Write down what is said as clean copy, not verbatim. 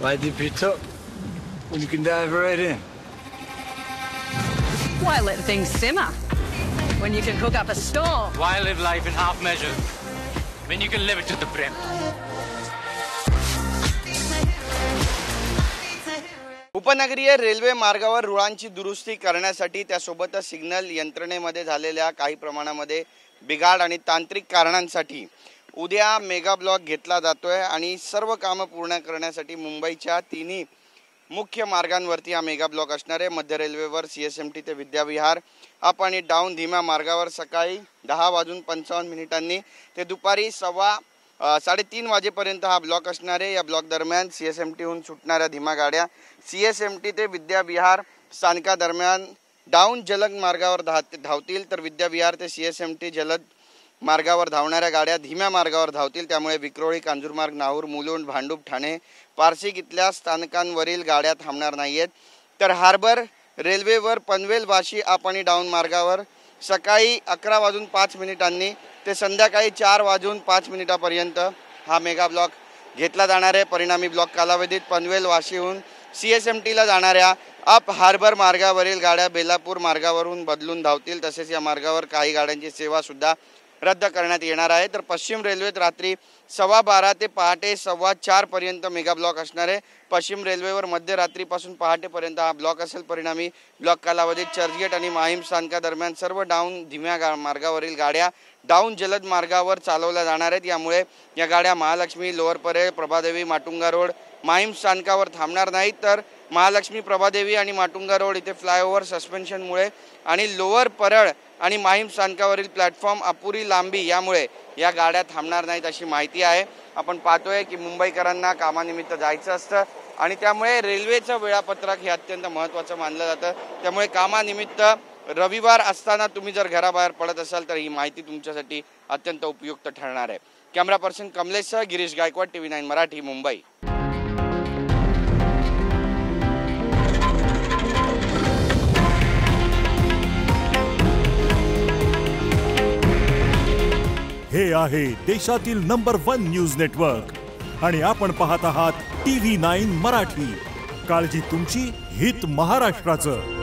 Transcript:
Why dip it up when you can dive right in? Why let things simmer when you can cook up a storm? Why live life in half measures when you can live it to the brim? उपनगरीय railway मार्गावर रुळांची दुरुस्ती करण्यासाठी त्यासोबतच signal यंत्रणेमध्ये झालेल्या काही प्रमाणामध्ये बिघाड आणि तांत्रिक कारणांसाठी उद्या मेगा ब्लॉक घेतला जातोय आणि सर्व कामं पूर्ण करण्यासाठी मुंबईच्या तिन्ही मुख्य मार्गांवरती हा मेगा ब्लॉक असणार आहे। मध्य रेल्वेवर CSMT ते विद्याविहार अप आणि डाऊन धीम्या मार्गावर सकाळी 10:55 ते दुपारी 3:30 वाजेपर्यंत हा ब्लॉक असणार आहे। या ब्लॉक दरम्यान CSMTहून सुटणाऱ्या धीम्या गाड्या CSMT ते विद्याविहार स्थानकादरम्यान डाऊन जलद मार्गावर धावतील, तर विद्याविहार ते CSMT जलद मार्गावर धावणाऱ्या गाड्या धीम्या मार्गावर धावतील। त्यामुळे विक्रोळी, कांजूरमार्ग, नाहूर, मुलुंड, भांडूप, ठाणे, पारसिक इथल्या स्थानकांवरील गाड्या थांबणार नाहीयेत। तर हार्बर रेल्वेवर पनवेल, वाशी अप आणि डाऊन मार्गावर सकाळी 11:05 ते संध्याकाळी 4:05 हा मेगा ब्लॉक घेतला जाणार आहे। परिणामी ब्लॉक कालावधीत पनवेल, वाशीहून CSMTला जाणाऱ्या अप हार्बर मार्गावरील गाड्या बेलापूर मार्गावरून बदलून धावतील। तसेच या मार्गावर काही गाड्यांची सेवा सुद्धा रद्द करण्यात येणार आहे। तर पश्चिम रेल्वेत रात्री 12:15 ते पहाटे 4:15 पर्यंत मेगा ब्लॉक असणार आहे। पश्चिम रेल्वेवर मध्यरात्रीपासून पहाटेपर्यंत हा ब्लॉक असेल। परिणामी ब्लॉक कालावधीत चर्चगेट आणि माहीम स्थानकादरम्यान सर्व डाऊन धीम्या मार्गावरील गाड्या डाऊन जलद मार्गावर चालवल्या जाणार आहेत। यामुळे या गाड्या महालक्ष्मी, लोअर परेल, प्रभादेवी, माटुंगा रोड, माहीम स्थानकावर थांबणार नाहीत। तर महालक्ष्मी, प्रभादेवी आणि माटुंगा रोड इथे फ्लायओव्हर सस्पेन्शनमुळे आणि लोअर परळ आणि माहीम स्थानकावरील प्लॅटफॉर्म अपुरी लांबी यामुळे या गाड्या थांबणार नाहीत अशी माहिती आहे। आपण पाहतोय की मुंबईकरांना कामानिमित्त जायचं असतं आणि त्यामुळे रेल्वेचं वेळापत्रक हे अत्यंत महत्त्वाचं मानलं जातं। त्यामुळे कामानिमित्त रविवार असताना तुम्ही जर घराबाहेर पडत असाल तर ही माहिती तुमच्यासाठी अत्यंत उपयुक्त ठरणार आहे। कॅमेरा पर्सन कमलेशसह गिरीश गायकवाड, TV9 मराठी, मुंबई। हे आहे देशातील नंबर 1 न्यूज नेटवर्क आणि आपण पाहत आहात TV9 मराठी। काळजी तुमची, हित महाराष्ट्राचं।